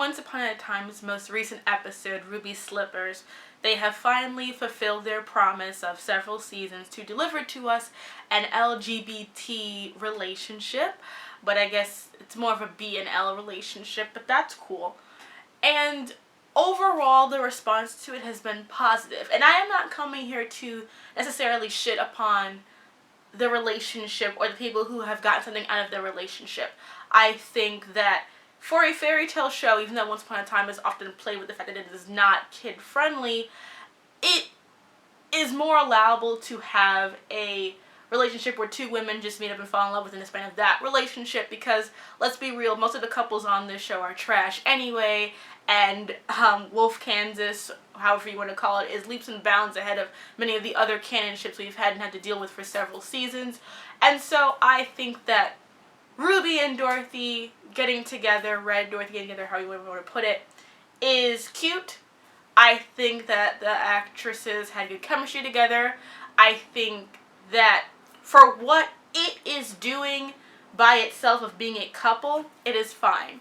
Once Upon a Time's most recent episode, Ruby Slippers, they have finally fulfilled their promise of several seasons to deliver to us an LGBT relationship. But I guess it's more of a B and L relationship, but that's cool. And overall, the response to it has been positive. And I am not coming here to necessarily shit upon the relationship or the people who have gotten something out of their relationship. I think that for a fairy tale show, even though Once Upon a Time is often played with the fact that it is not kid-friendly, it is more allowable to have a relationship where two women just meet up and fall in love within the span of that relationship, because let's be real, most of the couples on this show are trash anyway, and Wolf Kansas, however you want to call it, is leaps and bounds ahead of many of the other canonships we've had and had to deal with for several seasons. And so I think that Ruby and Dorothy getting together, Red Dorothy getting together, however you want to put it, is cute. I think that the actresses had good chemistry together. I think that for what it is doing by itself of being a couple, it is fine.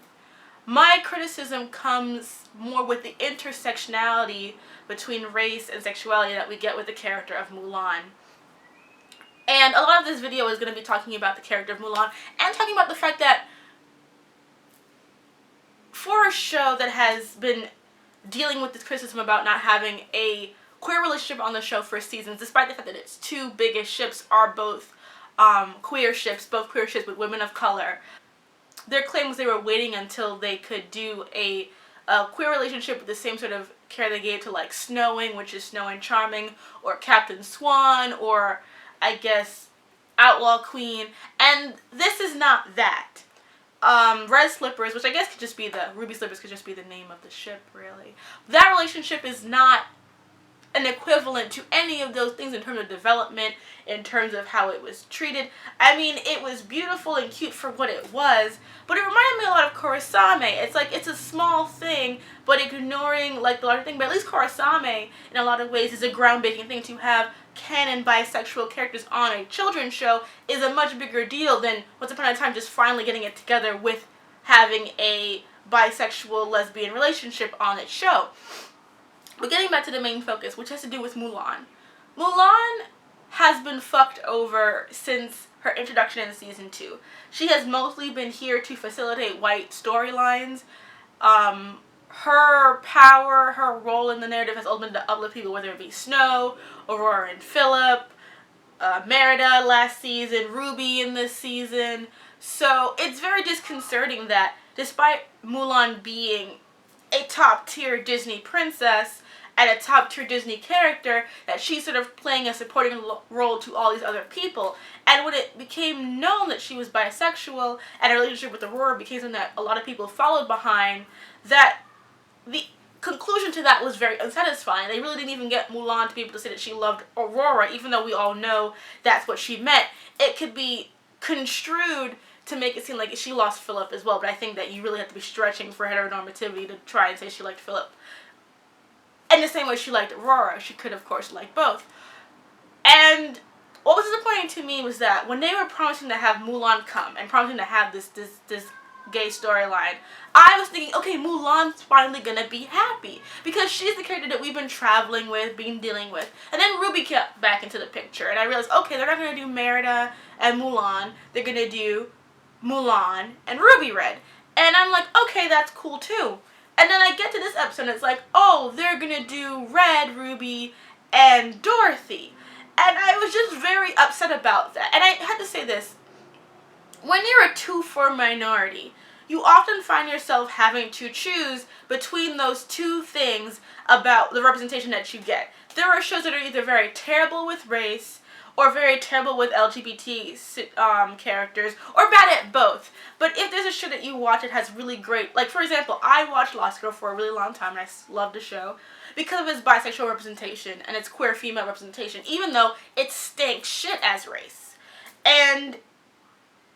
My criticism comes more with the intersectionality between race and sexuality that we get with the character of Mulan. And a lot of this video is going to be talking about the character of Mulan and talking about the fact that for a show that has been dealing with this criticism about not having a queer relationship on the show for seasons, despite the fact that its two biggest ships are both queer ships with women of color, their claim was they were waiting until they could do a queer relationship with the same sort of care they gave to like Snowing, which is Snow and Charming, or Captain Swan, or I guess Outlaw Queen, and this is not that. Red Slippers, which I guess could just be Ruby Slippers could just be the name of the ship, really. That relationship is not an equivalent to any of those things in terms of development, in terms of how it was treated. I mean, it was beautiful and cute for what it was, but it reminded me a lot of Kurosame. It's like, it's a small thing, but ignoring like the larger thing. But at least Kurosame, in a lot of ways, is a groundbreaking thing. To have canon bisexual characters on a children's show is a much bigger deal than Once Upon a Time just finally getting it together with having a bisexual lesbian relationship on its show. But getting back to the main focus, which has to do with Mulan. Mulan has been fucked over since her introduction in season 2. She has mostly been here to facilitate white storylines. Her power, her role in the narrative has always been to uplift people, whether it be Snow, Aurora and Philip, Merida last season, Ruby in this season. So it's very disconcerting that despite Mulan being a top-tier Disney princess and a top-tier Disney character, that she's sort of playing a supporting role to all these other people. And when it became known that she was bisexual and her relationship with Aurora became something that a lot of people followed behind, that the conclusion to that was very unsatisfying. They really didn't even get Mulan to be able to say that she loved Aurora, even though we all know that's what she meant. It could be construed to make it seem like she lost Philip as well, but I think that you really have to be stretching for heteronormativity to try and say she liked Philip. In the same way she liked Aurora, she could of course like both. And what was disappointing to me was that when they were promising to have Mulan come and promising to have this gay storyline, I was thinking, okay, Mulan's finally gonna be happy because she's the character that we've been traveling with, dealing with. And then Ruby came back into the picture, and I realized, okay, they're not gonna do Merida and Mulan, they're gonna do Mulan and Ruby Red. And I'm like, okay, that's cool too. And then I get to this episode and it's like, oh, they're gonna do Red, Ruby, and Dorothy. And I was just very upset about that. And I had to say this. When you're a two-for minority, you often find yourself having to choose between those two things about the representation that you get. There are shows that are either very terrible with race or very terrible with LGBT characters, or bad at both. But if there's a show that you watch that has really great, like for example, I watched Lost Girl for a really long time and I loved the show because of its bisexual representation and its queer female representation, even though it stinks shit as race. And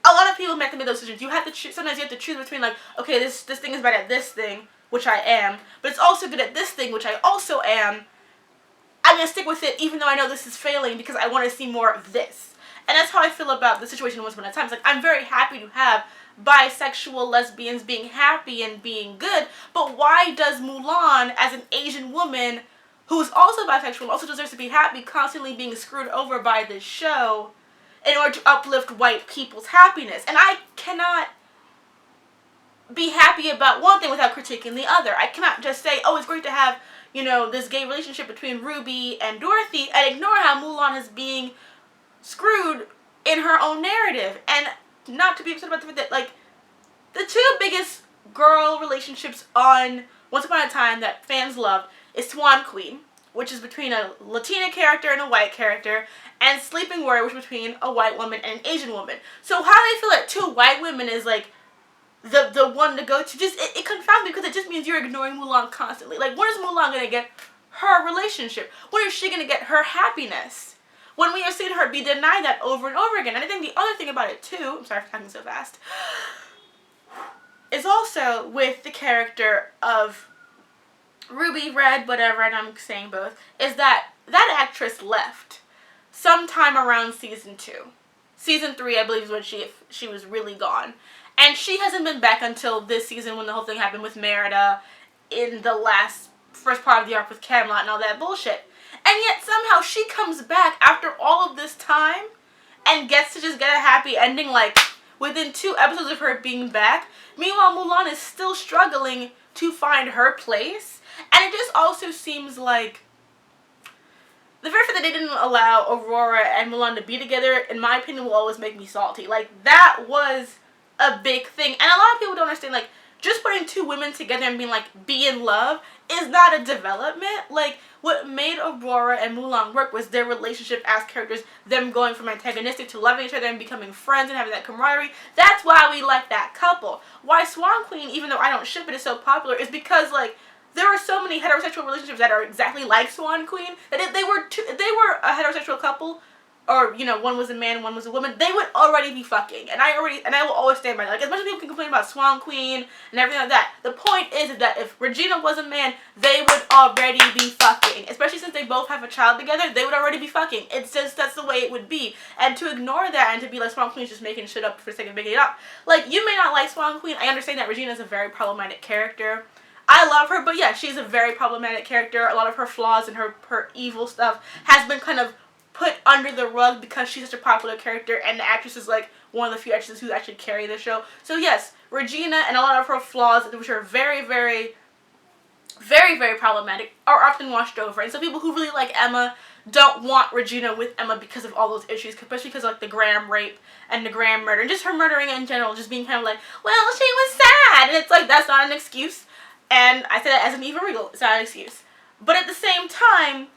a lot of people make those decisions. You have to choose. Sometimes you have to choose between like, okay, this thing is bad at this thing, which I am, but it's also good at this thing, which I also am. I'm gonna stick with it even though I know this is failing because I want to see more of this. And that's how I feel about the situation in Once Upon a Time. It's like, I'm very happy to have bisexual lesbians being happy and being good, but why does Mulan, as an Asian woman who's also bisexual, also deserves to be happy, constantly being screwed over by this show in order to uplift white people's happiness? And I cannot be happy about one thing without critiquing the other. I cannot just say, oh, it's great to have, you know, this gay relationship between Ruby and Dorothy, and ignore how Mulan is being screwed in her own narrative. And not to be upset about the fact that, like, the two biggest girl relationships on Once Upon a Time that fans loved is Swan Queen, which is between a Latina character and a white character, and Sleeping Warrior, which is between a white woman and an Asian woman. So how they feel that two white women is, like, the one to go to, just, it confounds me, because it just means you're ignoring Mulan constantly. Like, when is Mulan going to get her relationship? When is she going to get her happiness? When we have seen her be denied that over and over again. And I think the other thing about it, too, I'm sorry for talking so fast, is also with the character of Ruby, Red, whatever, and I'm saying both, is that that actress left sometime around season 2. Season 3, I believe, is when she was really gone. And she hasn't been back until this season, when the whole thing happened with Merida in the first part of the arc with Camelot and all that bullshit. And yet somehow she comes back after all of this time and gets to just get a happy ending, like, within 2 episodes of her being back. Meanwhile, Mulan is still struggling to find her place. And it just also seems like the very fact that they didn't allow Aurora and Mulan to be together, in my opinion, will always make me salty. Like, that was a big thing. And a lot of people don't understand, like, just putting 2 women together and being like, be in love, is not a development. Like, what made Aurora and Mulan work was their relationship as characters, them going from antagonistic to loving each other and becoming friends and having that camaraderie. That's why we like that couple. Why Swan Queen, even though I don't ship it, is so popular, is because, like, there are so many heterosexual relationships that are exactly like Swan Queen, that if they were a heterosexual couple, or, you know, one was a man, one was a woman, they would already be fucking. And I will always stand by that. Like, as much as people can complain about Swan Queen and everything like that, the point is that if Regina was a man, they would already be fucking. Especially since they both have a child together, they would already be fucking. It's just, that's the way it would be. And to ignore that and to be like, Swan Queen's just making shit up for the sake of making it up. Like, you may not like Swan Queen. I understand that Regina is a very problematic character. I love her, but yeah, she's a very problematic character. A lot of her flaws and her evil stuff has been kind of put under the rug because she's such a popular character, and the actress is, like, one of the few actresses who actually carry the show. So yes, Regina and a lot of her flaws, which are very, very, very, very problematic, are often washed over. And so people who really like Emma don't want Regina with Emma because of all those issues, especially because of, like, the Graham rape and the Graham murder, and just her murdering in general, just being kind of like, well, she was sad, and it's like, that's not an excuse. And I say that as an Eva Regal, it's not an excuse. But at the same time,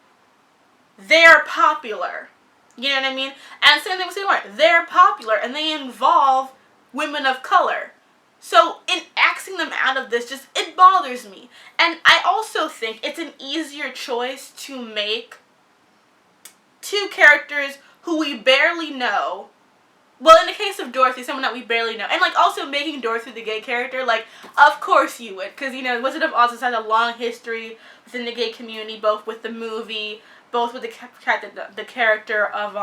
they're popular. You know what I mean? And same thing with Sailor Moon. They're popular, and they involve women of color. So in axing them out of this, just, it bothers me. And I also think it's an easier choice to make 2 characters who we barely know. Well, in the case of Dorothy, someone that we barely know. And, like, also making Dorothy the gay character, like, of course you would. Because, you know, Wizard of Oz has had a long history within the gay community, both with the movie, both with the fact that the character of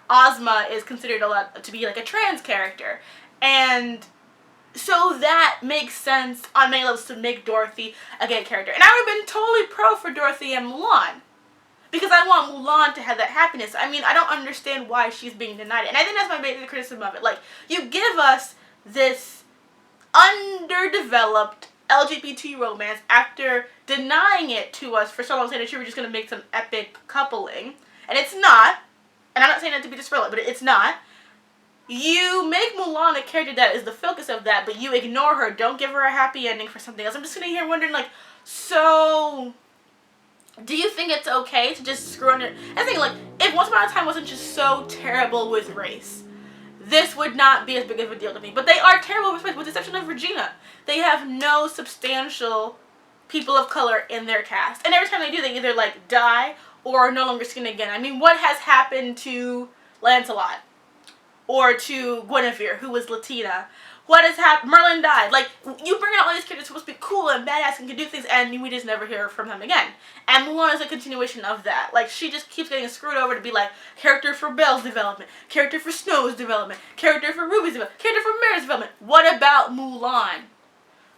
Ozma is considered to be, like, a trans character. And so that makes sense on many levels to make Dorothy a gay character. And I would have been totally pro for Dorothy and Mulan, because I want Mulan to have that happiness. I mean, I don't understand why she's being denied it. And I think that's my basic criticism of it. Like, you give us this underdeveloped LGBT romance after denying it to us for so long, saying that you were just going to make some epic coupling. And it's not. And I'm not saying that to be disrespectful, but it's not. You make Mulan a character that is the focus of that, but you ignore her. Don't give her a happy ending for something else. I'm just sitting here wondering, like, so do you think it's okay to just screw under? I think, like, if Once Upon a Time wasn't just so terrible with race, this would not be as big of a deal to me. But they are terrible with race, with the exception of Regina. They have no substantial people of color in their cast. And every time they do, they either, like, die or are no longer seen again. I mean, what has happened to Lancelot? or to Guinevere, who was Latina. What has happened? Merlin died. Like, you bring out all these characters supposed to be cool and badass and can do things, and we just never hear from them again. And Mulan is a continuation of that. Like, she just keeps getting screwed over to be like, character for Belle's development, character for Snow's development, character for Ruby's development, character for Mary's development. What about Mulan?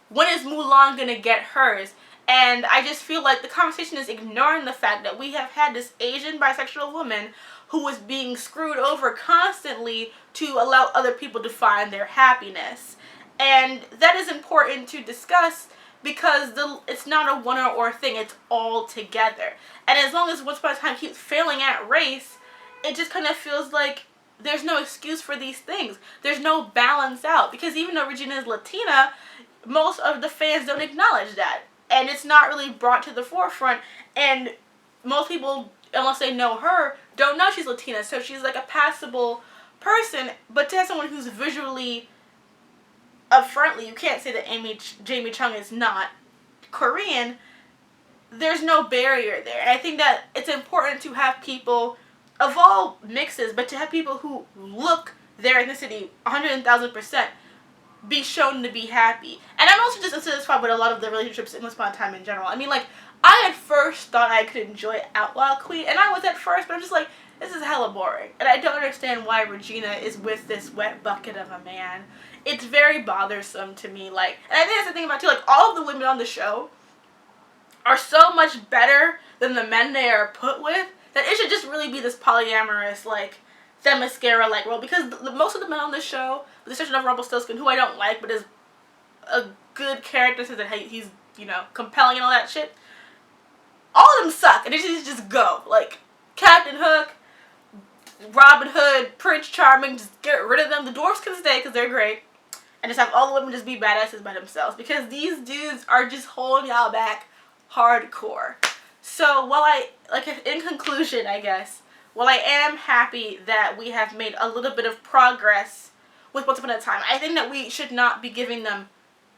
When is Mulan gonna get hers? And I just feel like the conversation is ignoring the fact that we have had this Asian bisexual woman who was being screwed over constantly to allow other people to find their happiness. And that is important to discuss because it's not a one or thing, it's all together. And as long as Once Upon a Time keeps failing at race, it just kind of feels like there's no excuse for these things. There's no balance out. Because even though Regina is Latina, most of the fans don't acknowledge that. And it's not really brought to the forefront. And most people, unless they know her, don't know she's Latina. So she's like a passable person. But to have someone who's visually upfrontly, you can't say that Jamie Chung is not Korean. There's no barrier there. And I think that it's important to have people of all mixes, but to have people who look their ethnicity 100,000% be shown to be happy. And I'm also just dissatisfied with a lot of the relationships in Once Upon a Time in general. I mean, like, I at first thought I could enjoy Outlaw Queen, and I was at first, but I'm just like, this is hella boring. And I don't understand why Regina is with this wet bucket of a man. It's very bothersome to me, like, and I think that's the thing about, too, like, all of the women on the show are so much better than the men they are put with, that it should just really be this polyamorous, like, Themyscira, like, role, because most of the men on this show, with the exception of Rumpelstiltskin, who I don't like, but is a good character, so that he's, you know, compelling and all that shit, all of them suck, and they should just go. Like, Captain Hook, Robin Hood, Prince Charming, just get rid of them. The dwarfs can stay because they're great, and just have all the women just be badasses by themselves, because these dudes are just holding y'all back hardcore. So, while in conclusion, I guess, while I am happy that we have made a little bit of progress with Once Upon a Time, I think that we should not be giving them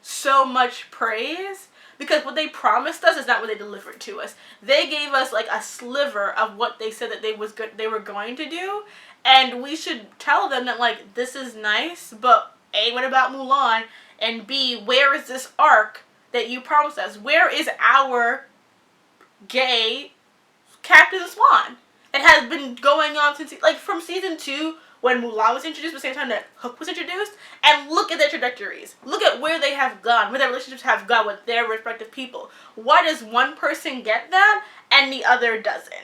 so much praise, because what they promised us is not what they delivered to us. They gave us like a sliver of what they said that they were going to do, and we should tell them that, like, this is nice, but A, what about Mulan? And B, where is this arc that you promised us? Where is our gay Captain Swan? It has been going on since, like, from season 2, when Mulan was introduced, at the same time that Hook was introduced, and look at their trajectories. Look at where they have gone, where their relationships have gone with their respective people. Why does one person get that and the other doesn't?